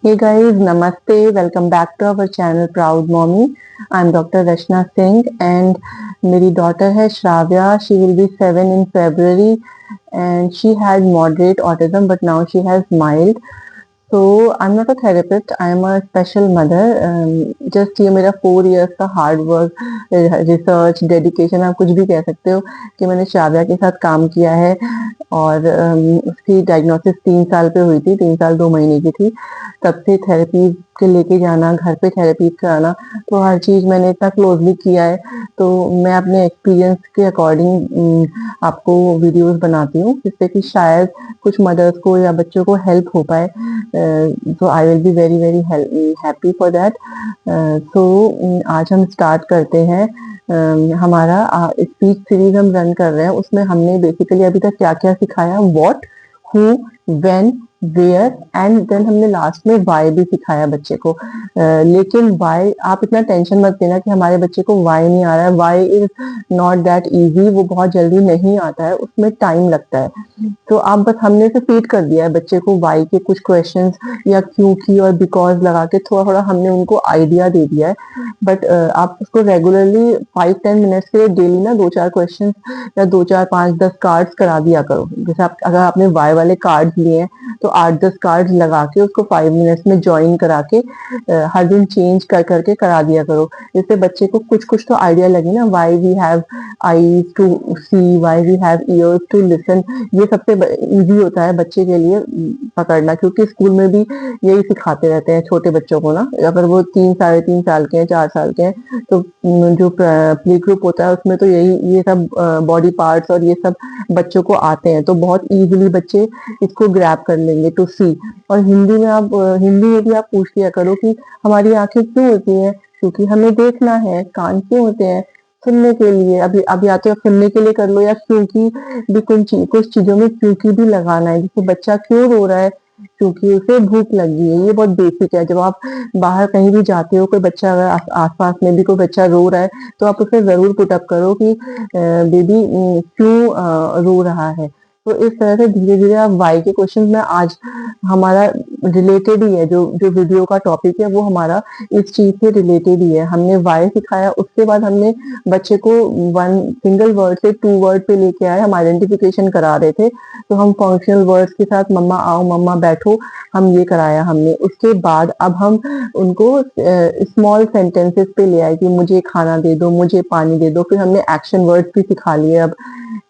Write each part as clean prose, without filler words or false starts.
Hey guys, Namaste. Welcome back to our channel Proud Mommy. I'm Dr. Rashna Singh and मेरी daughter है Shravya. She will be 7 in February and she had moderate autism but now she has mild. So I'm not a therapist. I'm a special mother. Just ये मेरा 4 years का hard work, research, dedication आप कुछ भी कह सकते हो कि मैंने श्राव्या के साथ काम किया है और उसकी डायग्नोसिस 3 साल पे हुई थी, 3 साल 2 महीने की थी। तब से थेरेपी के लेके जाना, घर पे थेरेपी कराना, तो हर चीज़ मैंने इतना क्लोजली किया है, तो मैं अपने एक्सपीरियंस के अकॉर्डिंग आपको वीडियोस बनाती हूँ जिससे कि शायद कुछ मदर्स को या बच्चों को हेल्प हो पाए। तो I will be very very happy for that. So आज हम स्टार्ट करते हैं। हमारा स्पीच सीरीज हम रन कर रहे हैं, उसमें हमने बेसिकली अभी तक क्या क्या सिखाया, what, who, when, where and then हमने लास्ट में वाई भी सिखाया बच्चे को। लेकिन वाई आप इतना टेंशन मत लेना कि हमारे बच्चे को वाई नहीं आ रहा है। Why is not that easy, वो बहुत जल्दी नहीं आता है, उसमें टाइम लगता है। तो आप बस हमने से फीड कर दिया है बच्चे को वाई के कुछ क्वेश्चंस या क्यों की और बिकॉज लगा के थोड़ा थोड़ा हमने उनको आइडिया दे दिया है। बट आप उसको रेगुलरली 5-10 मिनट्स के लिए डेली ना 2-4 क्वेश्चन या 2-4-5-10 कार्ड्स करा दिया करो। जैसे आप अगर आपने वाई वाले कार्ड्स लिए हैं तो 8-10 कार्ड्स लगा के उसको 5 मिनट्स में ज्वाइन करा के हर दिन चेंज कर करके करा दिया करो। जिससे बच्चे को कुछ कुछ तो आइडिया लगे ना, why we have eyes to see, why we have ears to listen. ये सबसे इजी होता है बच्चे के लिए पकड़ना, क्योंकि स्कूल में भी यही सिखाते रहते हैं छोटे बच्चों को ना। अगर वो 3-3.5 साल के हैं, 4 साल के हैं, तो जो प्ले ग्रुप होता है उसमें तो यही ये सब बॉडी पार्ट्स और ये सब बच्चों को आते हैं, तो बहुत इजीली बच्चे इसको ग्रैब कर लेंगे टू सी। और हिंदी में आप हिंदी में भी आप पूछ लिया करो कि हमारी आंखें क्यों होती हैं, क्योंकि हमें देखना है। कान क्यों होते हैं, सुनने के लिए। अभी या तो सुनने के लिए कर लो या क्योंकि भी कुछ चीजों में क्योंकि भी लगाना है। जैसे बच्चा क्यों रो रहा है, क्योंकि उसे भूख लगी है। ये बहुत बेसिक है। जब आप बाहर कहीं भी जाते हो, कोई बच्चा अगर आसपास में भी कोई बच्चा रो रहा है तो आप उसे जरूर पुटअप करो कि बेबी क्यों रो रहा है। तो इस तरह से धीरे धीरे आप वाई के क्वेश्चन में आज हमारा रिलेटेड ही है, जो जो वीडियो का टॉपिक है वो हमारा इस चीज से रिलेटेड ही है। हमने वाई सिखाया, उसके बाद हमने बच्चे को 1 सिंगल वर्ड से 2 वर्ड पे लेके आए। हम आइडेंटिफिकेशन करा रहे थे, तो हम फंक्शनल वर्ड्स के साथ मम्मा आओ, मम्मा बैठो, हम ये कराया हमने। उसके बाद अब हम उनको स्मॉल सेंटेंसेस पे ले आए कि मुझे खाना दे दो, मुझे पानी दे दो। फिर हमने एक्शन वर्ड्स भी सिखा लिए अब।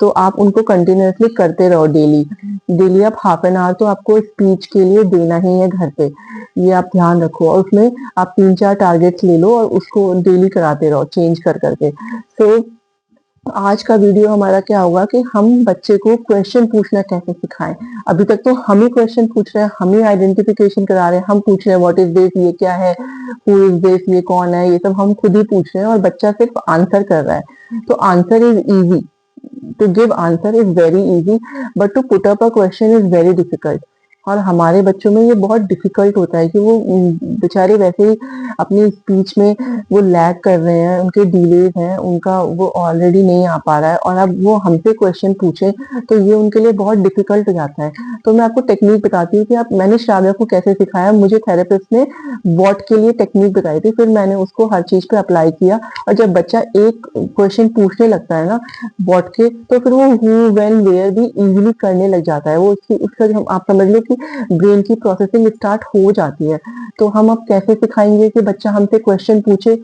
तो आप उनको कंटिन्यूअसली करते रहो डेली डेली। आप हाफ एन आवर तो आपको स्पीच के लिए देना ही है घर पे, ये आप ध्यान रखो। और उसमें आप 3-4 टारगेट्स ले लो और उसको डेली कराते रहो चेंज कर करके। सो आज का वीडियो हमारा क्या होगा कि हम बच्चे को क्वेश्चन पूछना कैसे सिखाएं। अभी तक तो हम ही क्वेश्चन पूछ रहे हैं, हम ही आइडेंटिफिकेशन करा रहे हैं, हम पूछ रहे हैं व्हाट इज दिस, ये क्या है, हु इज दिस, ये कौन है, ये सब हम खुद ही पूछ रहे हैं और बच्चा सिर्फ आंसर कर रहा है। तो answer is easy, to give answer is very easy but to put up a question is very difficult। और हमारे बच्चों में ये बहुत डिफिकल्ट होता है कि वो बेचारे वैसे ही अपनी स्पीच में वो लैग कर रहे हैं, उनके डिलेज हैं, उनका वो ऑलरेडी नहीं आ पा रहा है, और अब वो हमसे क्वेश्चन पूछे तो ये उनके लिए बहुत डिफिकल्ट हो जाता है। तो मैं आपको टेक्निक बताती हूँ कि आप मैंने श्राव्या को कैसे सिखाया। मुझे थेरेपिस्ट ने व्हाट के लिए टेक्निक बताई थी, फिर मैंने उसको हर चीज पे अप्लाई किया। और जब बच्चा एक क्वेश्चन पूछने लगता है ना व्हाट के, तो फिर वो हु, व्हेन, वेयर भी इजीली करने लग जाता है। वो उसका आप समझ लो कि ब्रेन की प्रोसेसिंग स्टार्ट हो जाती है। तो हम अब कैसे सिखाएंगे कि बच्चा हमसे क्वेश्चन पूछे।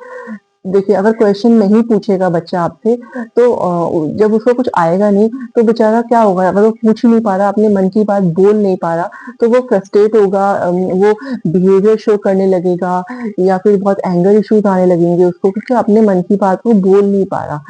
देखिए, अगर क्वेश्चन नहीं पूछेगा बच्चा आपसे तो जब उसको कुछ आएगा नहीं तो बेचारा क्या होगा, अगर वो पूछ ही नहीं पा रहा, अपने मन की बात बोल नहीं पा रहा, तो वो फ्रस्ट्रेट होगा, वो बिहेवियर शो करने लगेगा या फिर बहुत एंगर इश्यूज आने लगेंगे उसको, क्योंकि अपने मन की बात वो बोल नहीं पा रहा।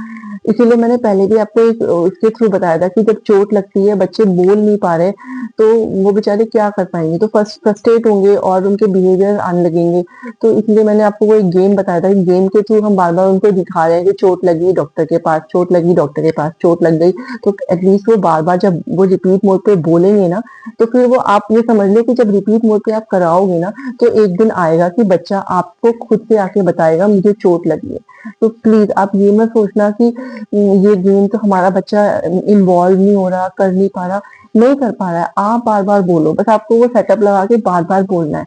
इसीलिए मैंने पहले भी आपको एक इसके थ्रू बताया था कि जब चोट लगती है, बच्चे बोल नहीं पा रहे, तो वो बेचारे क्या कर पाएंगे, तो फर्स्ट फ्रस्ट्रेट होंगे और उनके बिहेवियर आने लगेंगे। तो इसलिए मैंने आपको वो एक गेम बताया था कि गेम के थ्रू हम बार बार उनको दिखा रहे हैं कि चोट लगी डॉक्टर के पास, चोट लगी डॉक्टर के पास, चोट लग गई। तो एटलीस्ट वो बार बार जब वो रिपीट मोड पे बोलेंगे ना, तो फिर वो आप ये समझ लो कि जब रिपीट मोड पे आप कराओगे ना, तो एक दिन आएगा कि बच्चा आपको खुद से आके बताएगा मुझे चोट लगी है। तो प्लीज आप ये मत सोचना कि ये गेम तो हमारा बच्चा इन्वॉल्व नहीं हो रहा, कर नहीं पा रहा, नहीं कर पा रहा है। आप बार बार बोलो, बस आपको वो सेटअप लगा के बार बार बोलना है।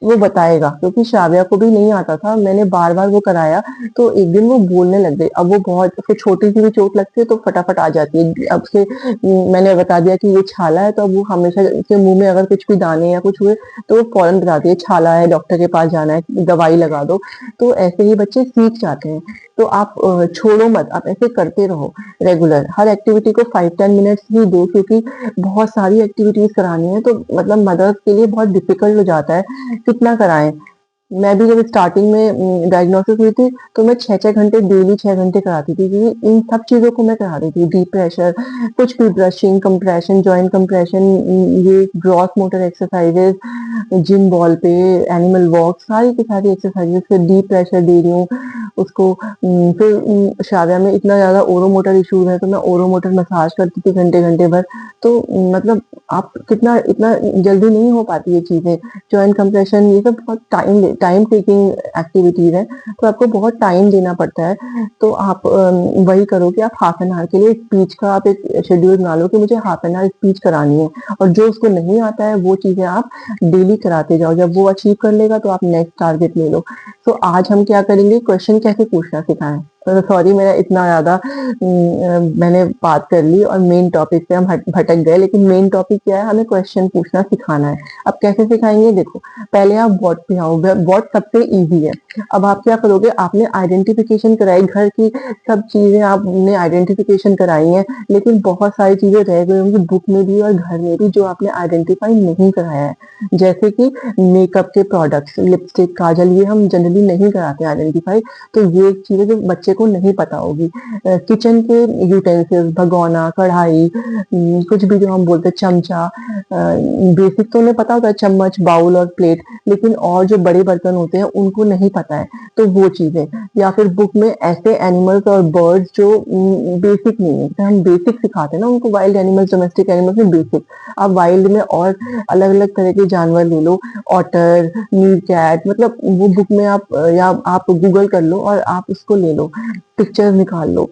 वो बताएगा, क्योंकि श्राव्या को भी नहीं आता था, मैंने बार बार वो कराया, तो एक दिन वो बोलने लग गई। अब वो बहुत, उसको छोटी सी भी चोट लगती है तो फटाफट आ जाती है। अब से मैंने बता दिया कि ये छाला है, तो अब वो हमेशा उसके मुंह में अगर कुछ भी दाने या कुछ हुए तो वो फौरन बताती है छाला है, डॉक्टर के पास जाना है, दवाई लगा दो। तो ऐसे ही बच्चे सीख जाते हैं। तो आप छोड़ो मत, आप ऐसे करते रहो रेगुलर। हर एक्टिविटी को 5-10 मिनट्स ही दो, क्योंकि बहुत सारी एक्टिविटीज करानी है, तो मतलब मदर्स के लिए बहुत डिफिकल्ट हो जाता है कितना कराएं। मैं भी जब स्टार्टिंग में डायग्नोसिस हुई थी, तो मैं 6-6 घंटे डेली 6 घंटे कराती थी, क्योंकि इन सब चीजों को मैं कराती थी। डीप प्रेशर, कुछ भी, ब्रशिंग, कंप्रेशन, जॉइंट कंप्रेशन, ये gross motor exercises, gym ball पे, एनिमल वॉक, सारी की सारी एक्सरसाइजेस। फिर डीप प्रेशर दे रही हूँ उसको। फिर शादिया में इतना ज्यादा ओरोमोटर इश्यूज है, तो मैं ओरोमोटर मसाज करती थी घंटे घंटे भर। तो मतलब आप कितना, इतना जल्दी नहीं हो पाती ये चीजें। जॉइंट कंप्रेशन, ये सब बहुत टाइम टेकिंग एक्टिविटीज है, तो आपको बहुत टाइम देना पड़ता है। तो आप वही करो कि आप हाफ एन आवर के लिए स्पीच का आप एक शेड्यूल बना लो कि मुझे हाफ एन आवर स्पीच करानी है, और जो उसको नहीं आता है वो चीजें आप डेली कराते जाओ। जब वो अचीव कर लेगा तो आप नेक्स्ट टारगेट ले लो। तो आज हम क्या करेंगे, क्वेश्चन कैसे पूछना सिखाएं। सॉरी, मेरा इतना ज्यादा मैंने बात कर ली और मेन टॉपिक से हम भटक गए, लेकिन मेन टॉपिक क्या है, हमें क्वेश्चन पूछना सिखाना है। अब कैसे सिखाएंगे, देखो, पहले आप व्हाट पे आओ। व्हाट सबसे इजी है। अब आप क्या करोगे, आपने आइडेंटिफिकेशन कराई, घर की सब चीजें आपने आइडेंटिफिकेशन कराई है, लेकिन बहुत सारी चीजें रह गई होंगी बुक में भी और घर में भी, जो आपने आइडेंटिफाई नहीं कराया है। जैसे कि मेकअप के प्रोडक्ट्स, लिपस्टिक, काजल, ये हम जनरली नहीं कराते आइडेंटिफाई। तो ये चीजें जो बच्चे को नहीं पता होगी। किचन के यूटेंसिल्स, भगोना, कढ़ाई, कुछ भी जो हम बोलते हैं, चमचा, बेसिक तो उन्हें पता होता है, चम्मच, बाउल और प्लेट, लेकिन और जो बड़े बर्तन होते हैं उनको नहीं पता है। तो वो चीजें, या फिर बुक में ऐसे एनिमल्स और बर्ड्स जो बेसिक नहीं है, तो हम बेसिक सिखाते हैं ना उनको, वाइल्ड एनिमल्स, डोमेस्टिक एनिमल्स में बेसिक। अब वाइल्ड में और अलग अलग तरह के जानवर ले लो, ऑटर, मीर कैट, मतलब वो बुक में आप, या आप गूगल कर लो और आप उसको ले लो, पिक्चर्स निकाल लो,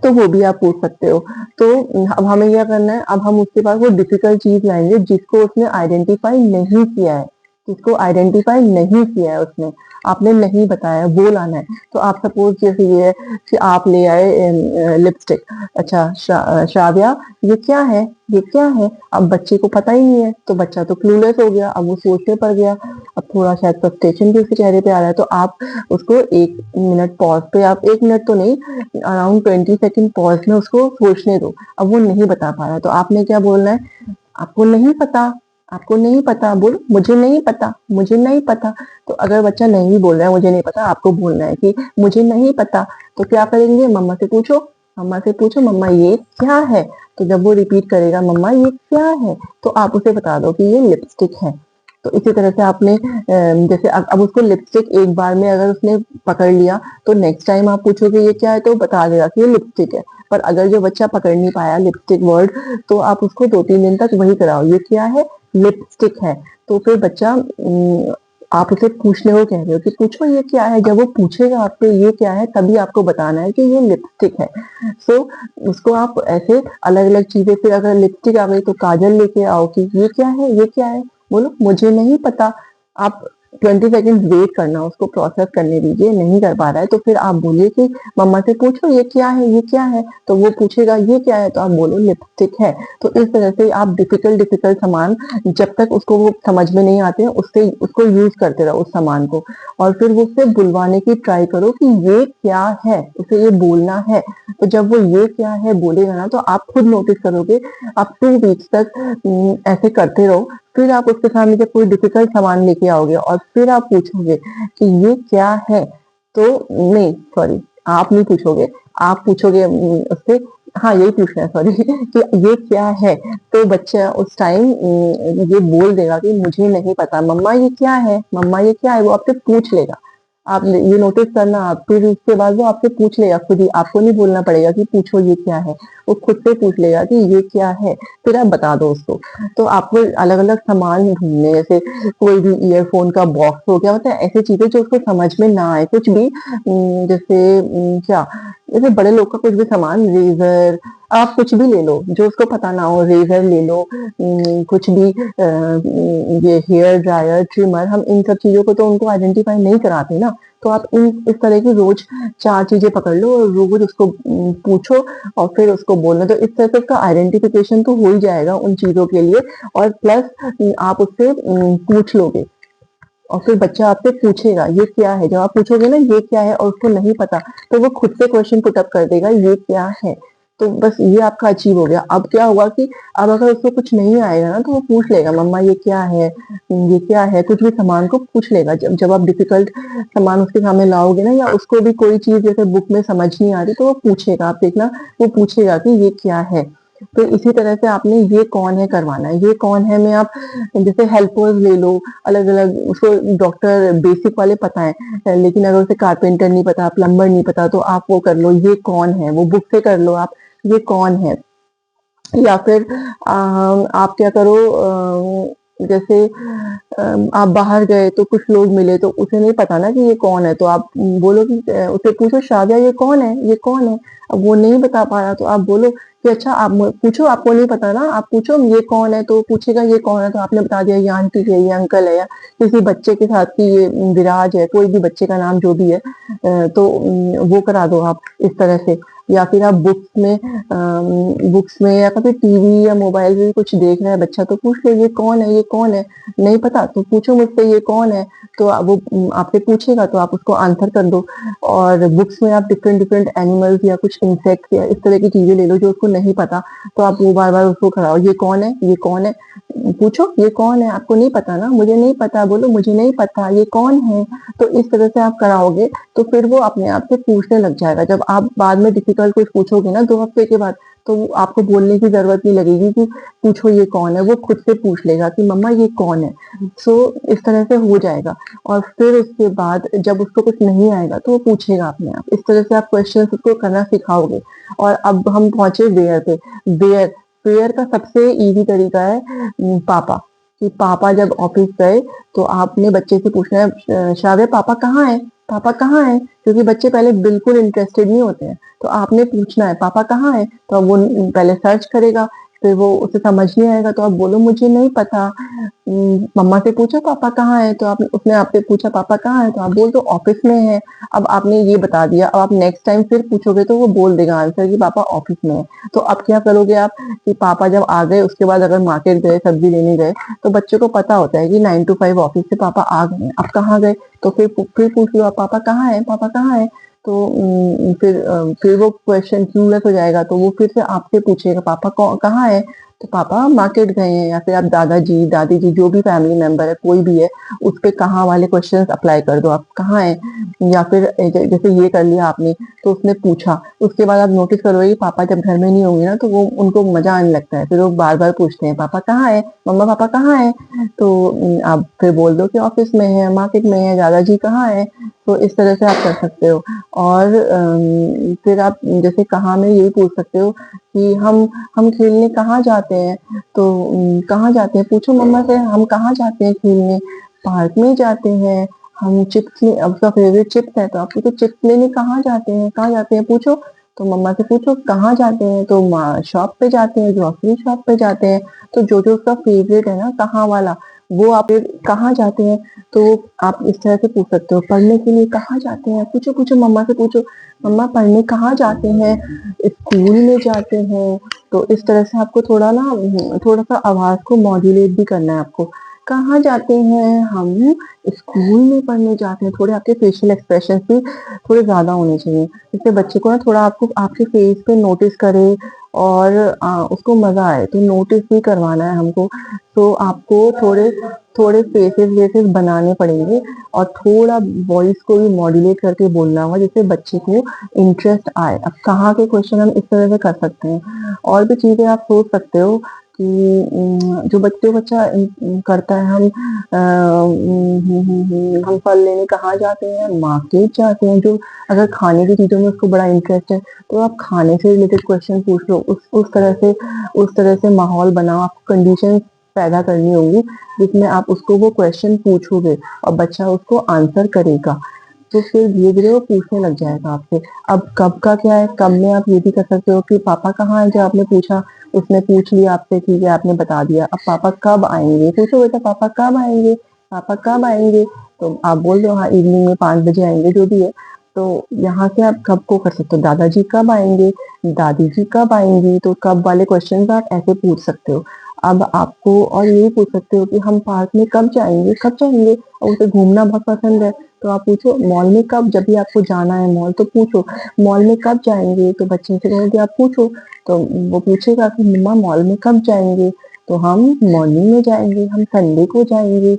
तो वो भी आप पूछ सकते हो। तो अब हमें क्या करना है, अब हम उसके पास वो डिफिकल्ट चीज लाएंगे जिसको उसने आइडेंटिफाई नहीं किया है, जिसको आइडेंटिफाई नहीं किया है उसने, आपने नहीं बताया, वो लाना है। तो आप सपोज जैसे ये है कि आप ले आए लिपस्टिक। अच्छा, श्राव्या, ये क्या है, ये क्या है। अब बच्चे को पता ही नहीं है, तो बच्चा तो क्लूलेस हो गया, अब वो सोचने पड़ गया। अब थोड़ा शायद फ्रस्ट्रेशन भी उसके चेहरे पे आ रहा है, तो आप उसको 1 मिनट पॉज पे, आप 1 मिनट तो नहीं, अराउंड 20 सेकेंड पॉज में उसको सोचने दो। अब वो नहीं बता पा रहा है, तो आपने क्या बोलना है, आपको नहीं पता, आपको नहीं पता, बोलो मुझे नहीं पता, मुझे नहीं पता। तो अगर बच्चा नहीं बोल रहा है मुझे नहीं पता, आपको बोलना है कि मुझे नहीं पता। तो क्या करेंगे, मम्मा से पूछो, मम्मा से पूछो, मम्मा ये क्या है। तो जब वो रिपीट करेगा मम्मा ये क्या है, तो आप उसे बता दो कि ये लिपस्टिक है। तो इसी तरह से आपने जैसे अब उसको लिपस्टिक एक बार में अगर उसने पकड़ लिया, तो नेक्स्ट टाइम आप पूछोगे ये क्या है, तो बता देगा कि ये लिपस्टिक है। पर अगर जो बच्चा पकड़ नहीं पाया लिपस्टिक वर्ड, तो आप उसको 2-3 दिन तक वही कराओ, ये क्या है, लिपस्टिक है। तो फिर बच्चा आप उसे पूछने को कह रहे हो कि पूछो ये क्या है, जब वो पूछेगा आपसे ये क्या है, तभी आपको बताना है कि ये लिपस्टिक है। सो उसको आप ऐसे अलग अलग चीजें, फिर अगर लिपस्टिक आ गई तो काजल लेके आओ कि ये क्या है, ये क्या है, बोलो मुझे नहीं पता। आप 20 सेकेंड वेट करना, उसको प्रोसेस करने दीजिए। नहीं कर पा रहा है तो फिर आप बोलिए कि मम्मा से पूछो ये क्या है, ये क्या है। तो वो पूछेगा ये क्या है, तो आप बोलो लिपस्टिक है। तो इस तरह से आप डिफिकल्ट डिफिकल्ट सामान, जब तक उसको वो समझ में नहीं आते हैं, उससे उसको यूज करते रहो उस सामान को, और फिर वो उससे बुलवाने की ट्राई करो कि ये क्या है, उसे ये बोलना है। तो जब वो ये क्या है बोलेगा ना, तो आप खुद नोटिस करोगे। आप 2 वीक्स तक ऐसे करते रहो। फिर आप उसके सामने जब कोई डिफिकल्ट सामान लेके आओगे और फिर आप पूछोगे कि ये क्या है, तो नहीं, सॉरी, आप नहीं पूछोगे, आप पूछोगे उससे, हाँ यही पूछना है, सॉरी कि ये क्या है। तो बच्चा उस टाइम ये बोल देगा कि मुझे नहीं पता, मम्मा ये क्या है, मम्मा ये क्या है, वो आपसे पूछ लेगा। आप ये नोटिस करना, आप फिर उसके बाद वो आपसे पूछ लेगा खुद ही, आपको नहीं बोलना पड़ेगा कि पूछो ये क्या है, वो खुद से पूछ लेगा कि ये क्या है, फिर आप बता दो उसको। तो आपको अलग अलग सामान ढूंढने, जैसे कोई भी ईयरफोन का बॉक्स हो गया, मतलब ऐसी चीजें जो उसको समझ में ना आए, कुछ भी जैसे क्या, जैसे बड़े लोग का कुछ भी सामान, रेजर, आप कुछ भी ले लो जो उसको पता ना हो, रेजर ले लो, कुछ भी, ये हेयर ड्रायर, ट्रिमर, हम इन सब चीजों को तो उनको आइडेंटिफाई नहीं कराते ना। तो आप इन इस तरह की रोज 4 चीजें पकड़ लो और रोज उसको पूछो और फिर उसको बोलना। तो इस तरह से उसका आइडेंटिफिकेशन तो हो ही जाएगा उन चीजों के लिए, और प्लस आप उससे पूछ लोगे और फिर बच्चा आपसे पूछेगा ये क्या है। जब आप पूछोगे ना ये क्या है और उसको नहीं पता, तो वो खुद से क्वेश्चन पुट अप कर देगा ये क्या है। तो बस ये आपका अचीव हो गया। अब क्या होगा कि अब अगर उसको कुछ नहीं आएगा ना, तो वो पूछ लेगा मम्मा ये क्या है, ये क्या है, कुछ भी सामान को पूछ लेगा। जब जब आप डिफिकल्ट सामान उसके सामने लाओगे ना, या उसको भी कोई चीज जैसे बुक में समझ नहीं आ रही, तो वो पूछेगा। आप देखना, वो पूछेगा कि ये क्या है। तो इसी तरह से आपने ये कौन है करवाना है। ये कौन है में आप जैसे हेल्पर्स ले लो, अलग अलग। उसको डॉक्टर बेसिक वाले पता है, लेकिन अगर उसे कारपेंटर नहीं पता, प्लम्बर नहीं पता, तो आप वो कर लो ये कौन है, वो बुक से कर लो आप, ये कौन है। या फिर आप क्या करो, जैसे आप बाहर गए तो कुछ लोग मिले, तो उसे नहीं पता ना कि ये कौन है, तो आप बोलो कि उसे पूछो शादिया ये कौन है, ये कौन है। अब वो नहीं बता पा रहा, तो आप बोलो कि अच्छा आप पूछो, आपको नहीं पता ना, आप पूछो ये कौन है, तो पूछेगा ये कौन है, तो आपने बता दिया ये आंटी है, ये अंकल है, या किसी बच्चे के साथ की ये विराज है, कोई भी बच्चे का नाम जो भी है, तो वो करा दो आप इस तरह से। या फिर आप बुक्स में या कभी टीवी या मोबाइल में कुछ देख रहा है बच्चा, तो पूछ लो ये कौन है, ये कौन है। नहीं पता तो पूछो मुझसे ये कौन है, तो वो आपसे पूछेगा तो आप उसको आंसर कर दो। और बुक्स में आप डिफरेंट डिफरेंट एनिमल्स या कुछ इंसेक्ट या इस तरह की चीजें ले लो जो उसको नहीं पता, तो आप वो बार बार उसको कराओ ये कौन है, ये कौन है, पूछो ये कौन है। आपको नहीं पता ना, मुझे नहीं पता, बोलो मुझे नहीं पता ये कौन है। तो इस तरह से आप कराओगे तो फिर वो अपने आप से पूछने लग जाएगा। जब आप बाद में डिफिकल्ट कुछ पूछोगे ना 2 हफ्ते के बाद, तो आपको बोलने की जरूरत नहीं लगेगी कि पूछो ये कौन है, वो खुद से पूछ लेगा कि मम्मा ये कौन है। सो इस तरह से हो जाएगा। और फिर उसके बाद जब उसको कुछ नहीं आएगा तो वो पूछेगा अपने आप। इस तरह से आप क्वेश्चन उसको करना सिखाओगे। और अब हम पहुंचे वेयर पे। वेयर वेयर का सबसे इजी तरीका है पापा। कि पापा जब ऑफिस गए तो आपने बच्चे से पूछना है, श्राव्य पापा कहाँ है, पापा कहाँ है। क्योंकि बच्चे पहले बिल्कुल इंटरेस्टेड नहीं होते हैं, तो आपने पूछना है पापा कहाँ है। तो अब वो पहले सर्च करेगा, फिर वो उसे समझ नहीं आएगा तो आप बोलो मुझे नहीं पता, मम्मा से पूछो पापा कहाँ है। तो आप उसने आपसे पूछा पापा कहाँ है, तो आप बोल दो ऑफिस में है। अब आपने ये बता दिया। अब आप नेक्स्ट टाइम फिर पूछोगे तो वो बोल देगा आंसर कि पापा ऑफिस में है। तो अब क्या करोगे आप कि पापा जब आ गए उसके बाद अगर मार्केट गए सब्जी लेने गए, तो बच्चों को पता होता है कि 9 to 5 ऑफिस से पापा आ गए हैं, अब कहाँ गए। तो फिर पूछ लो आप पापा कहाँ है, पापा कहाँ है। तो फिर वो क्वेश्चन क्यूलेस हो जाएगा, तो वो फिर से आपसे पूछेगा पापा कहाँ है। तो पापा मार्केट गए हैं। या फिर आप दादाजी दादी जी जो भी फैमिली मेंबर है कोई भी है, उस पे कहाँ वाले क्वेश्चंस अप्लाई कर दो, आप कहाँ है। या फिर जैसे ये कर लिया आपने, तो उसने पूछा, उसके बाद आप नोटिस करोगे कि पापा जब घर में नहीं होंगे ना, तो वो उनको मजा आने लगता है, फिर वो बार बार पूछते हैं पापा कहाँ है, मम्मा पापा कहाँ है। तो आप फिर बोल दो कि ऑफिस में है, मार्केट में है, दादाजी कहाँ है। तो इस तरह से आप कर सकते हो। और फिर आप जैसे कहाँ में यही पूछ सकते हो कि हम खेलने कहाँ जाते हैं। तो कहाँ जाते हैं पूछो मम्मा से, हम कहाँ जाते हैं खेलने, पार्क में जाते हैं। हम चिप्स अब उसका फेवरेट चिप्स है, तो आप पूछो चिप्स लेने कहाँ जाते हैं, कहाँ जाते हैं पूछो। तो मम्मा से पूछो कहाँ जाते हैं, तो शॉप पे जाते हैं, ग्रोसरी शॉप पे जाते हैं। तो जो जो उसका फेवरेट है ना कहाँ वाला, वो आप फिर कहाँ जाते हैं, तो आप इस तरह से पूछ सकते हो। पढ़ने के लिए कहाँ जाते हैं पूछो, पूछो मम्मा से पूछो, मम्मा पढ़ने कहाँ जाते हैं, स्कूल में जाते हैं। तो इस तरह से आपको थोड़ा ना थोड़ा सा आवाज को मॉड्यूलेट भी करना है आपको। कहाँ जाते हैं हम, स्कूल में पढ़ने जाते हैं। थोड़े आपके फेशियल एक्सप्रेशन भी थोड़े ज्यादा होने चाहिए, जिससे बच्चे को ना थोड़ा आपको आपके फेस पे नोटिस करे और उसको मजा आए। तो नोटिस भी करवाना है हमको, तो आपको थोड़े थोड़े फेसेस वेसेस बनाने पड़ेंगे और थोड़ा वॉइस को भी मॉड्यूलेट करके बोलना होगा, जिससे बच्चे को इंटरेस्ट आए। अब कहाँ के क्वेश्चन हम इस तरह से कर सकते हैं। और भी चीजें आप सोच सकते हो कि जो बच्चा करता है, हम फल लेने कहाँ जाते हैं, मार्केट जाते हैं। जो अगर खाने की चीजों में उसको बड़ा इंटरेस्ट है, तो आप खाने से रिलेटेड क्वेश्चन पूछ लो। उस तरह से माहौल बनाओ, आपको कंडीशन पैदा करनी होगी जिसमें आप उसको वो क्वेश्चन पूछोगे और बच्चा उसको आंसर करेगा। तो फिर धीरे धीरे वो पूछने लग जाएगा आपसे। अब कब का क्या है, कब में आप ये भी कर सकते हो कि पापा कहाँ है, जो आपने पूछा, उसने पूछ लिया आपसे, ठीक है, आपने बता दिया। अब पापा कब आएंगे, पूछो बेटा पापा कब आएंगे, पापा कब आएंगे, तो आप बोल दो हाँ इवनिंग में 5 बजे आएंगे, जो भी है। तो यहाँ से आप कब को कर सकते हो, दादाजी कब आएंगे, दादी जी कब आएंगी, तो कब वाले क्वेश्चन आप ऐसे पूछ सकते हो। अब आपको और ये पूछ सकते हो कि हम पार्क में कब जाएंगे, कब जाएंगे, और उसे घूमना बहुत पसंद है, तो आप पूछो मॉल में कब, जब भी आपको जाना है मॉल तो पूछो मॉल में कब जाएंगे, तो बच्चे से कहोगे आप पूछो, तो वो पूछेगा कि मम्मा मॉल में कब जाएंगे, तो हम मॉर्निंग में जाएंगे, हम संडे को जाएंगे,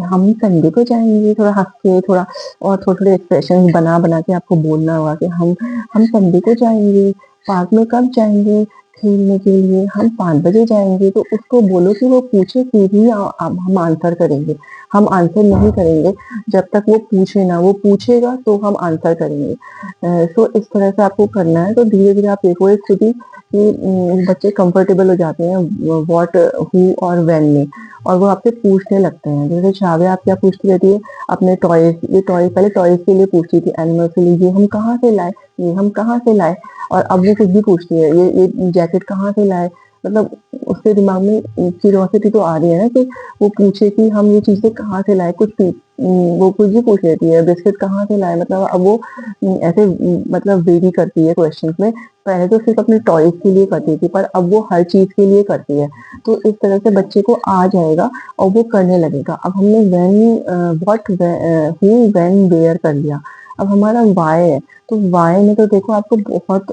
हम संडे को जाएंगे, थोड़ा हंस के, थोड़ा और थोड़े थोड़े एक्सप्रेशन बना बना के आपको बोलना होगा कि हम संडे को जाएंगे, पार्क में कब जाएंगे खेलने के लिए, हम 5 बजे जाएंगे। तो उसको बोलो कि वो पूछे फिर ही हम आंसर करेंगे, हम आंसर नहीं करेंगे जब तक वो पूछे ना, वो पूछेगा तो हम आंसर करेंगे। सो इस तरह से आपको करना है, तो धीरे धीरे आप देखोगे खुद ही कि बच्चे कंफर्टेबल हो जाते हैं व्हाट, हु और व्हेन में, और वो आपसे पूछने लगते हैं। जैसे शाविया आप क्या पूछती रहती है अपने टॉयज, ये टॉय पहले टॉयज के लिए पूछती थी, एनिमल के लिए, ये हम कहाँ से लाए, ये हम कहाँ से लाए, और अब वो कुछ भी पूछती है, ये जैकेट कहाँ से लाए, मतलब उसके दिमाग में क्यूरियोसिटी तो आ रही है ना कि वो पूछे कि हम ये चीजें कहाँ से लाए, वो कुछ भी पूछ लेती है, बिस्किट कहाँ से लाए, मतलब अब वो ऐसे मतलब वेरी करती है क्वेश्चंस में। पहले तो सिर्फ अपने टॉयज के लिए करती थी, पर अब वो हर चीज के लिए करती है। तो इस तरह से बच्चे को आ जाएगा और वो करने लगेगा। अब हमने when, what, who, when, where कर लिया। अब हमारा वाई है, तो वाई में तो देखो आपको बहुत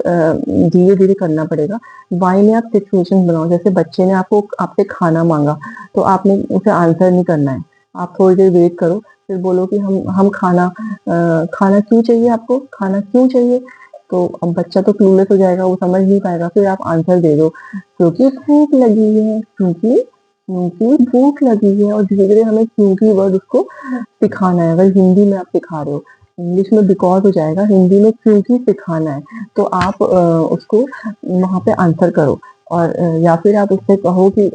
धीरे धीरे करना पड़ेगा। वाई में आप सिचुएशन बनाओ, जैसे बच्चे ने आपको आपसे खाना मांगा, तो आपने उसे आंसर नहीं करना है, आप थोड़ी देर वेट करो, फिर बोलो कि हम खाना क्यों चाहिए, आपको खाना क्यों चाहिए, तो अब बच्चा तो क्लूलेस हो जाएगा, वो समझ नहीं पाएगा, फिर आप आंसर दे दो, क्योंकि भूख लगी है, क्योंकि क्योंकि भूख लगी है, और धीरे धीरे हमें क्योंकि वर्ड उसको सिखाना है। अगर हिंदी में आप सिखा रहे हो, इंग्लिश में बिकॉज हो जाएगा, हिंदी में क्योंकि सिखाना है, तो आप उसको वहां पे आंसर करो। और या फिर आप उससे कहो कि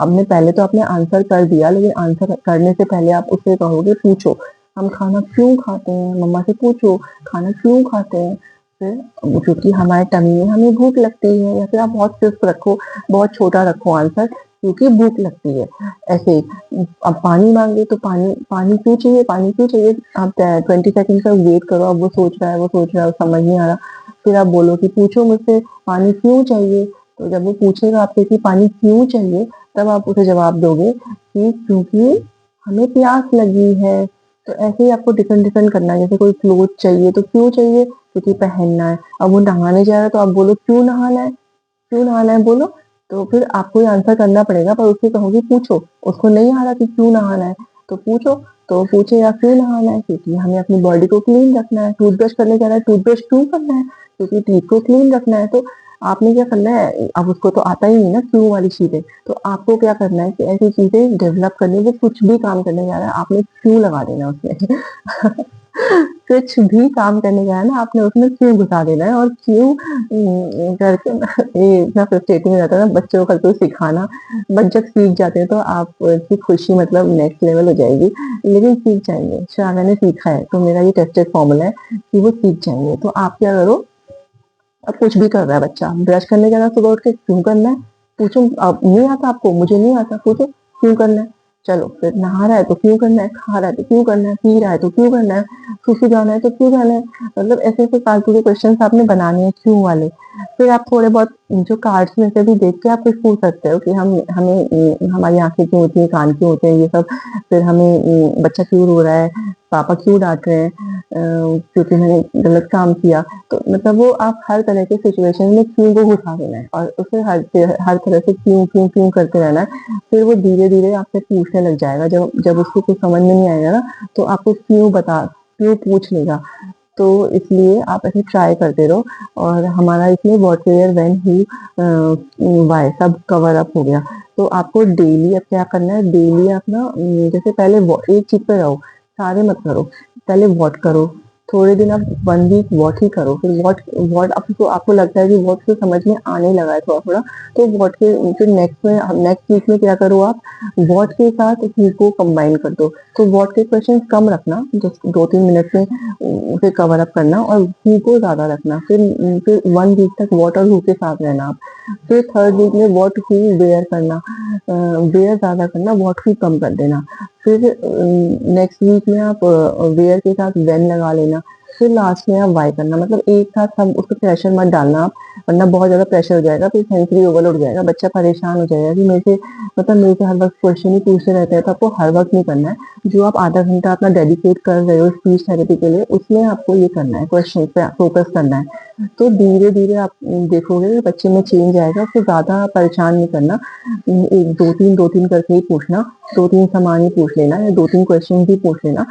हमने पहले तो आपने आंसर कर दिया, लेकिन आंसर करने से पहले आप उससे कहोगे, पूछो हम खाना क्यों खाते हैं, मम्मा से पूछो खाना क्यों खाते हैं, फिर क्योंकि हमारे टमी में हमें भूख लगती है, या फिर आप बहुत सिर्फ रखो, बहुत छोटा रखो आंसर, क्योंकि भूख लगती है। ऐसे ही अब पानी मांगे तो पानी पानी क्यों चाहिए, पानी क्यों चाहिए, आप 20 सेकंड का वेट करो, अब वो सोच रहा है, वो सोच रहा है, समझ नहीं आ रहा, फिर आप बोलो कि पूछो मुझसे पानी क्यों चाहिए। तो जब वो पूछेगा आपसे कि पानी क्यों चाहिए, तब आप उसे जवाब दोगे कि क्योंकि हमें प्यास लगी है। तो ऐसे ही आपको डिफरेंट डिफरेंट करना है। जैसे कोई क्लोथ चाहिए तो क्यों चाहिए, क्योंकि पहनना है। अब वो नहाने जा रहा है तो आप बोलो क्यों नहाना है, क्यों नहाना है बोलो। तो फिर आपको ये आंसर करना पड़ेगा, पर उससे कहोगे पूछो, उसको नहीं आ रहा कि क्यों नहाना है, तो पूछो, तो पूछेगा क्यों नहाना है, क्योंकि हमें अपनी बॉडी को क्लीन रखना है। टूथब्रश करने जा रहा है, टूथब्रश क्यों करना है, क्योंकि टीथ को क्लीन रखना है। तो आपने क्या करना है, अब उसको तो आता ही नहीं ना क्यों वाली चीजें, तो आपको क्या करना है कि ऐसी चीजें डेवलप करनी, वो कुछ भी काम करने जा रहा है आपने क्यों लगा देना उसमें कुछ भी काम करने गया है ना, आपने उसमें क्यों घुसा देना है, और क्यों करके ये इतना फ्रस्ट्रेटिंग हो जाता है ना बच्चों को तो सिखाना। बट जब सीख जाते हैं तो आपकी खुशी मतलब नेक्स्ट लेवल हो जाएगी। लेकिन सीख जाएंगे, शाह ने सीखा है, तो मेरा ये टेस्टेड फॉर्मूला है कि वो सीख जाएंगे। तो आप क्या करो, अब कुछ भी कर रहा है बच्चा, ब्रश करने जाना सुबह उठ के, क्यों करना है, पूछो। अब नहीं आता आपको, मुझे नहीं आता, पूछो क्यों करना है। चलो फिर नहा रहा है तो क्यों करना है, खा रहा है तो क्यों करना है, पी रहा है तो क्यों करना है, सुसु जाना है तो क्यों जाना है। मतलब ऐसे ऐसे फालतू के क्वेश्चन आपने बनाने हैं क्यों वाले। फिर आप थोड़े बहुत जो कार्ड्स में से भी देख के आप कुछ पूछ सकते हो कि हम हमें हमारी आंखें क्यों होती है, कान क्यों होते हैं, ये सब। फिर हमें बच्चा क्यों रो रहा है, पापा क्यों डांट रहे हैं, क्योंकि मैंने गलत काम किया। तो मतलब वो आप हर तरह के सिचुएशन में क्यों को घुसा देना है, और उसे हर तरह से क्यों क्यों क्यों करते रहना है। फिर वो धीरे धीरे आपसे पूछने लग जाएगा, जब जब उसको कुछ समझ में नहीं आएगा ना, तो आपको क्यों पूछ लेगा। तो इसलिए आप ऐसे ट्राई करते रहो। और हमारा इसमें what, where, when, who, why सब कवर अप हो गया। तो आपको डेली अब क्या करना है, डेली आप ना जैसे पहले एक चीज पे रहो, सारे मत करो, पहले व्हाट करो, थोड़े दिन आप 1 वीक वॉट ही करो, फिर वॉट वॉट आपको लगता है कि वॉट तो समझ में आने लगा है थोड़ा-थोड़ा, तो वॉट के फिर नेक्स्ट वीक में क्या करो आप, वॉट के साथ ही को कंबाइन कर दो। तो वॉट के क्वेश्चंस कम रखना, जस्ट 2-3 मिनट में उसे कवर अप करना और हू को ज़्यादा रखना। फिर 1 वीक तक वॉट और हू के साथ रहना आप। फिर 3rd वीक में व्हाट हू वेयर करना, वेयर ज़्यादा करना, व्हाट हू कम कर देना। फिर नेक्स्ट वीक में आप वेयर के साथ व्हेन लगा लेना। फिर लास्ट में आप व्हाई करना, मतलब एक साथ सब उसको प्रेशर मत डालना आप, वरना बहुत ज़्यादा प्रेशर हो जाएगा, फिर सेंसरी ओवरलोड हो जाएगा, बच्चा परेशान हो जाएगा कि मेरे से हर वक्त क्वेश्चन ही पूछते रहते हैं। तो आपको हर वक्त नहीं करना है, जो आप आधा घंटा अपना डेडिकेट कर रहे हो स्पीच थेरेपी के लिए, उसमें आपको ये करना है, क्वेश्चन पे फोकस करना है। तो धीरे धीरे आप देखोगे बच्चे में चेंज आएगा। उसको ज़्यादा परेशान नहीं करना, एक दो तीन करके ही पूछना, 2-3 समान ही पूछ लेना या 2-3 क्वेश्चन भी पूछ लेना।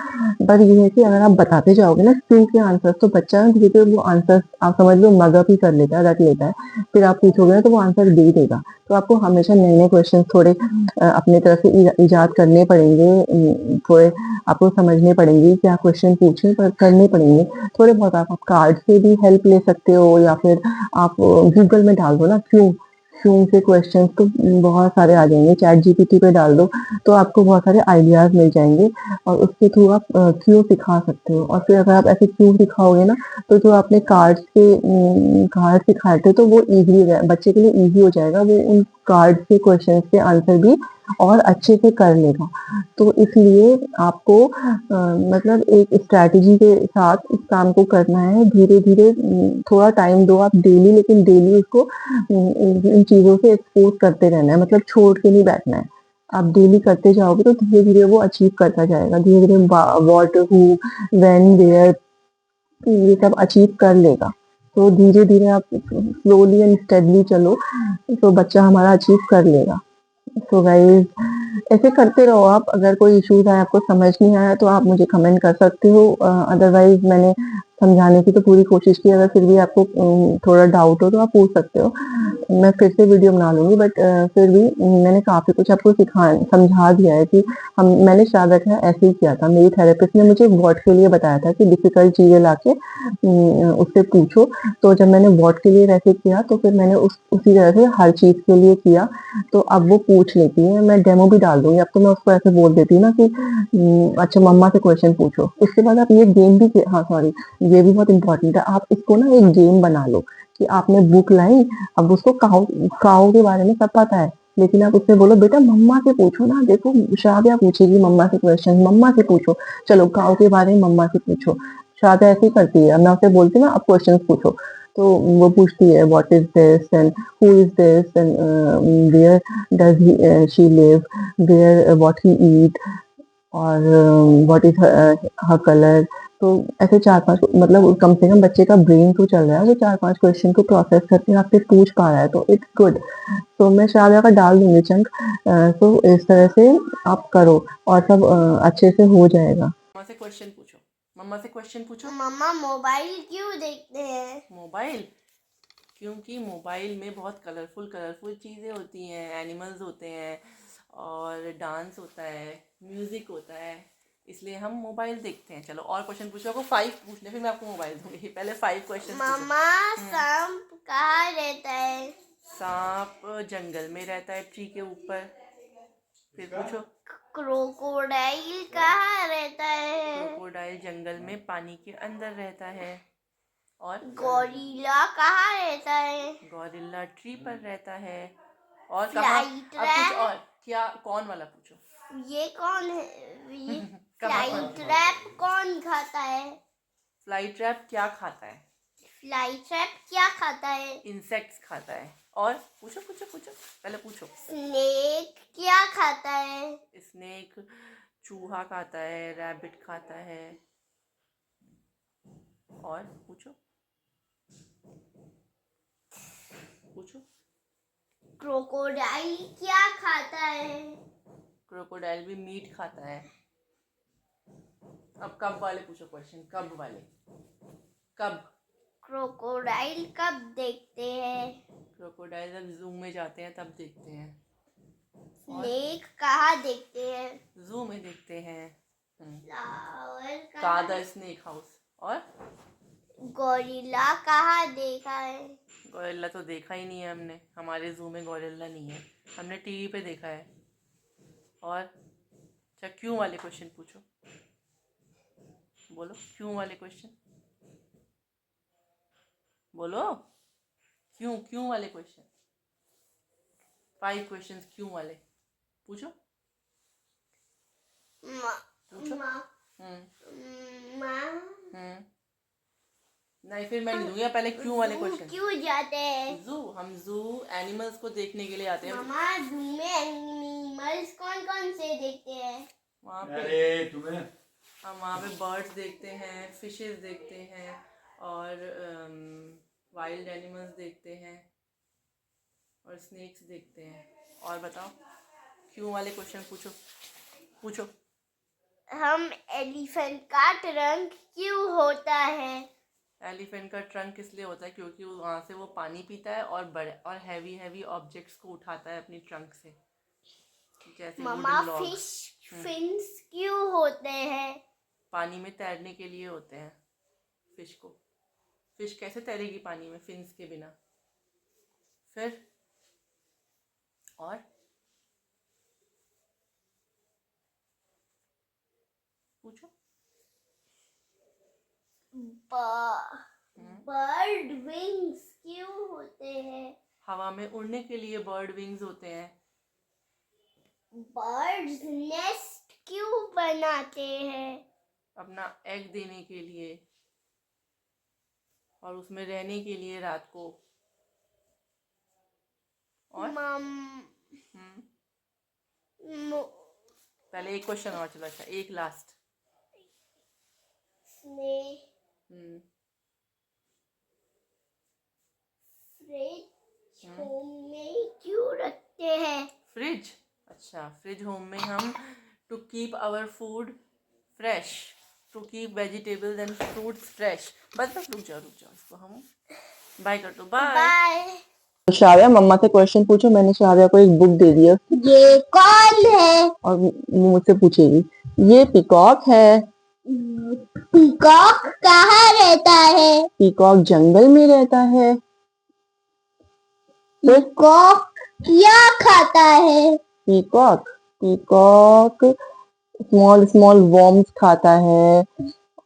पर ये है कि अगर आप बताते जाओगे ना स्किल के आंसर, तो बच्चा धीरे धीरे वो आंसर आप समझ लो मगअप ही कर लेता है, रट लेता है। फिर आप पूछोगे ना तो वो आंसर दे देगा। तो आपको हमेशा नए नए क्वेश्चन थोड़े अपने तरफ से इजाद करने पड़ेंगे, थोड़े आपको समझने पड़ेंगे क्या क्वेश्चन पूछे, पर करने पड़ेंगे थोड़े बहुत। आप कार्ड से भी हेल्प ले सकते हो, या फिर आप गूगल में डाल दो ना क्यों क्यों से क्वेश्चन, तो बहुत सारे आ जाएंगे। चैट जीपीटी पे डाल दो तो आपको बहुत सारे आइडियाज मिल जाएंगे, और उसके थ्रू आप क्यों सिखा सकते हो। और फिर अगर आप ऐसे क्यों सिखाओगे ना, तो जो आपने कार्ड सिखाए थे तो वो इजी बच्चे के लिए इजी हो जाएगा, वो उन कार्ड के क्वेश्चन के आंसर भी और अच्छे से कर लेगा। तो इसलिए आपको मतलब एक स्ट्रैटेजी के साथ इस काम को करना है। धीरे धीरे थोड़ा टाइम दो आप डेली, लेकिन डेली उसको इन चीज़ों से एक्सपोज करते रहना है, मतलब छोड़ के नहीं बैठना है। आप डेली करते जाओगे तो धीरे धीरे वो अचीव करता जाएगा। धीरे धीरे व्हाट, हु, व्हेन, वेयर, ये सब अचीव कर लेगा। तो धीरे धीरे आप स्लोली एंड स्टेडली चलो, तो बच्चा हमारा अचीव कर लेगा। सो गाइस, ऐसे करते रहो आप। अगर कोई इश्यूज आए, आपको समझ नहीं आया, तो आप मुझे कमेंट कर सकते हो। अदरवाइज मैंने समझाने की तो पूरी कोशिश की। अगर फिर भी आपको थोड़ा डाउट हो तो आप पूछ सकते हो, मैं फिर से वीडियो बना लूंगी। बट फिर भी मैंने काफी कुछ आपको समझा दिया है कि मैंने शायद रखा ऐसे ही किया था। मेरी थेरेपिस्ट ने मुझे वॉट के लिए बताया था कि डिफिकल्ट चीजें लाके उससे पूछो। तो जब मैंने वॉट के लिए वैसे किया, तो फिर मैंने उसी तरह से हर चीज के लिए किया। तो अब वो पूछ लेती है, मैं डेमो भी डाल दूंगी। अब तो मैं उसको ऐसे बोल देती हूँ ना कि अच्छा मम्मा से क्वेश्चन पूछो। उसके बाद आप ये गेम भी, हाँ सॉरी, ये भी बहुत इंपॉर्टेंट है। आप इसको ना एक गेम बना लो कि आपने बुक लाई, अब उसको काऊ काऊ के बारे में सब पता है, लेकिन आप उससे बोलो बेटा मम्मा से पूछो ना, देखो शादिया पूछेगी मम्मा से क्वेश्चन, मम्मा से पूछो, चलो काऊ के बारे में मम्मा से पूछो। शादिया ऐसे ही करती है, मैं उसे बोलती हूँ ना अब क्वेश्चन पूछो, तो वो पूछती है what is this and who is this and where does she live, where what he eat, और व्हाट इज हर कलर। तो ऐसे 4-5, मतलब कम से कम बच्चे का ब्रेन तो चल रहा है, वो 4-5 क्वेश्चन को प्रोसेस करके आपसे पूछ पा रहा है, तो इट्स गुड। तो मैं शायद का डाल दूंगी चंक। तो इस तरह से आप करो और सब अच्छे से हो जाएगा। मम्मा से क्वेश्चन पूछो, मम्मा से क्वेश्चन पूछो। मम्मा मोबाइल क्यों देखते हैं? मोबाइल, क्योंकि मोबाइल में बहुत कलरफुल कलरफुल चीज़ें होती हैं, एनिमल्स होते हैं और डांस होता है, म्यूज़िक होता है, इसलिए हम मोबाइल देखते हैं। चलो और क्वेश्चन पूछो, आपको 5 पूछने, फिर मैं आपको मोबाइल दूंगी। पहले 5 क्वेश्चन पूछो। मम्मा सांप कहाँ रहता है? सांप जंगल में रहता है, ट्री के ऊपर। फिर पूछो। क्रोकोडाइल कहाँ रहता है? क्रोकोडाइल जंगल में पानी के अंदर रहता है। और गोरिल्ला कहाँ रहता है? गॉरिल्ला ट्री पर रहता है। और कहाँ? फ्लाई अब कुछ ट्रैप, और, क्या कौन वाला पूछो। ये कौन है? ये कहाँ फ्लाई कौन? ट्रैप कौन खाता है? फ्लाई ट्रैप क्या खाता है? फ्लाई ट्रैप क्या खाता है? इंसेक्ट्स खाता है। और पूछो पूछो पूछो, पहले पूछो। स्नेक क्या खाता है? स्नेक चूहा खाता है, रैबिट खाता है। और पूछो पूछो। क्रोकोडाइल क्या खाता है? क्रोकोडाइल भी मीट खाता है। अब कब वाले पूछो क्वेश्चन, कब वाले। कब? क्रोकोडाइल कब देखते हैं? क्रोकोडाइल जब जू में जाते हैं तब देखते हैं। स्नेक कहाँ देखते हैं? जू में देखते हैं। फ्लावर कहाँ द स्नेक हाउस। और गोरिल्ला कहाँ देखा है? गोरिल्ला तो देखा ही नहीं है हमने, हमारे जू में गोरिल्ला नहीं है, हमने टीवी पे देखा है। और अच्छा, क्यों वाले क्वेश्चन पूछो, बोलो क्यों वाले क्वेश्चन बोलो, क्यों क्यों वाले क्वेश्चन, 5 क्वेश्चंस क्यों वाले पूछो पूछो। माँ नहीं, फिर मैं नहीं दूंगी, पहले क्यों वाले जू क्वेश्चन। क्यों जाते हैं? हम जू एनिमल्स को देखने के लिए आते हैं। मामा, जू में एनिमल्स कौन कौन से देखते हैं? वहाँ पे अरे तुम्हें हम वहाँ पे बर्ड्स देखते हैं, फिशेस देखते हैं, और वाइल्ड एनिमल्स देखते हैं, और स्नेक्स देखते हैं। और बताओ, क्यों वाले क्वेश्चन पूछो पूछो। हम एलिफेंट का ट्रंक क्यों होता है? एलिफेंट का ट्रंक इसलिए होता है क्योंकि वहाँ से वो पानी पीता है और बड़े और हैवी हैवी ऑब्जेक्ट्स को उठाता है अपनी ट्रंक से, जैसे मामा, वुडन लॉग। फिश फिन्स क्यों होते हैं? पानी में तैरने के लिए होते हैं फिश को। फिश कैसे तैरेगी पानी में फिन्स के बिना? फिर और पूछो। बर्ड विंग्स क्यों होते हैं? हवा में उड़ने के लिए बर्ड विंग्स होते हैं। बर्ड्स नेस्ट क्यों बनाते हैं? अपना एग देने के लिए और उसमें रहने के लिए रात को। और पहले एक क्वेश्चन और चलो, अच्छा एक लास्ट। फ्रिज होम में क्यों रखते हैं? फ्रिज, अच्छा फ्रिज होम में हम to keep our food fresh, to keep vegetables and fruits fresh. बस बस रुक जाओ इसको हम बाय कर दो, बाय। बाय। श्राव्या, मम्मा से क्वेश्चन पूछो। मैंने श्राव्या को एक बुक दे दिया ये कौन है? और वो मुझसे पूछेगी। ये पीकॉक है। पीकॉक कहाँ रहता है? पीकॉक जंगल में रहता है। पीकॉक क्या खाता है? Peacock peacock small small worms खाता है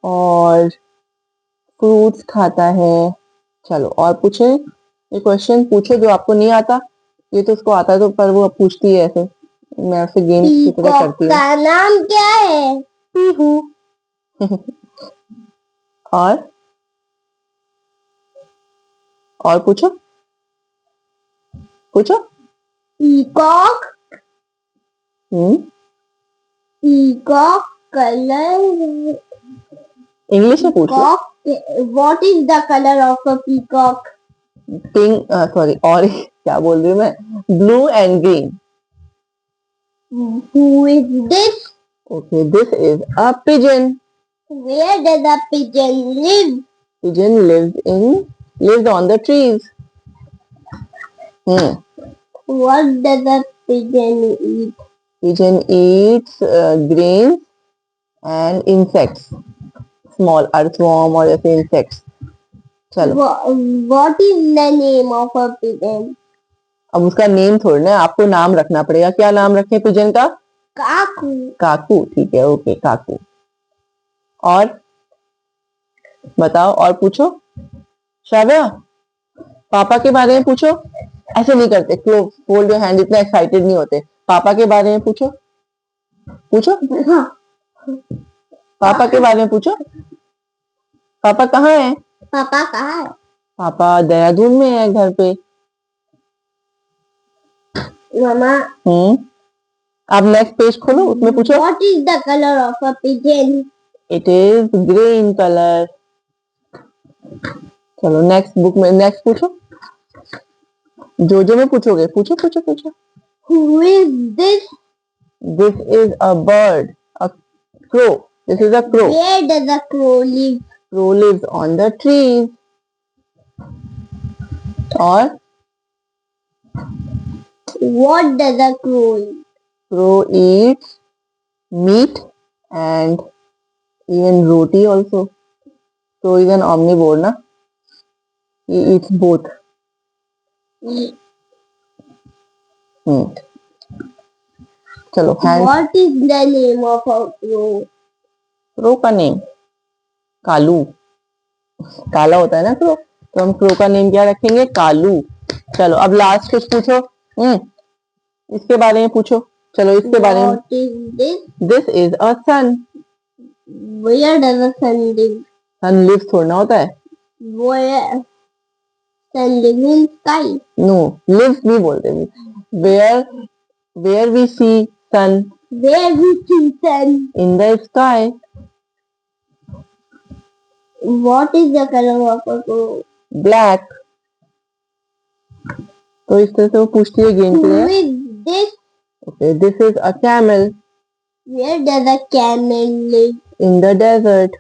और फ्रूट्स खाता है। चलो और पूछे, ये क्वेश्चन पूछो जो आपको नहीं आता। ये तो उसको आता है तो, पर वो पूछती है ऐसे, मैं उससे गेम की तरह पीकॉक करती हूँ। का नाम क्या है? पीहू। और पूछो पूछो। पीकॉक पीकॉक कलर इंग्लिश में पूछो। What is the colour of a peacock? Pink, sorry, और क्या बोल रही हूँ मैं, blue and green. Who is this? Okay, this is a pigeon. Where does a pigeon live? Pigeon lives on the trees. What does a pigeon eat? Pigeon eats grains and insects, small earthworm or ऐसे insects. चलो, What is the name of a pigeon? अब उसका name थोड़ी ना, आपको नाम रखना पड़ेगा। क्या नाम रखें पिजन का? काकू। काकू, ठीक है, ओके काकू। और बताओ, और पूछो। श्राव्या, पापा के बारे में पूछो। ऐसे नहीं करते, क्लोज होल्ड योर हैंड, इतना एक्साइटेड नहीं होते। पापा के बारे में पूछो पूछो। पापा के बारे में पूछो। पापा कहाँ है? पापा कहाँ है? पापा देहरादून में है, घर पे। मामा, अब नेक्स्ट पेज खोलो, उसमें पूछो। What is the color of a pigeon? It is grey in colour. चलो नेक्स्ट बुक में नेक्स्ट पूछो, जो में पूछोगे, पूछो पूछो पूछो। Who is this? This is a bird, a crow. This is a crow. Where does a crow live? Crow lives on the trees. और What does a crow eat? crow eats meat and even roti also. Crow is an omnivore, na? He eats both. Hmm. चलो hand What is the name of a crow? Crow का name Kalu, काला होता है ना crow, तो हम crow का name क्या रखेंगे? कालू। चलो अब लास्ट कुछ पूछो। इसके बारे में पूछो। चलो इसके बारे में। What is this? This is a sun. Where does the sun live? Sun live थोड़ा होता है। Where sun live in sky? No, live नहीं बोलते। Where we see sun Where we see sun? In the sky. What is the color of a crow? Black. तो इस तरह से वो पूछती है game Who player. is this? Okay, this is a camel Where does a camel live? In the desert.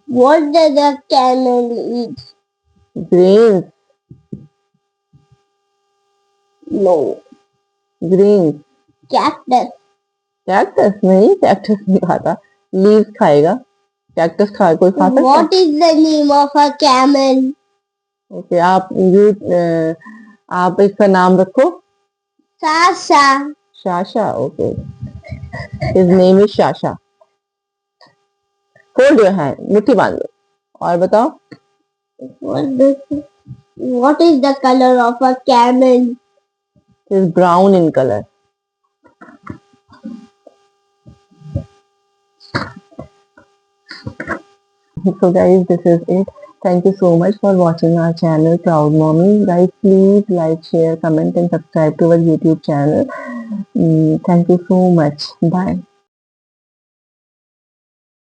What does a camel eat? Grains. No. Green. Cactus. Cactus नहीं, cactus नहीं खाता। लीव्स खाएगा। कैक्टस खा कोई खा सकता है? What is the name of a camel? Okay, आप इसका नाम रखो। Sasha. Sasha. Okay, his name is Sasha. Hold your hand, मुट्ठी बांध लो और बताओ। What is the color of a camel? Is brown in colour. So guys, this is it. Thank you so much for watching our channel Proud Mommy. Guys, please like, share, comment and subscribe to our YouTube channel. Thank you so much. Bye.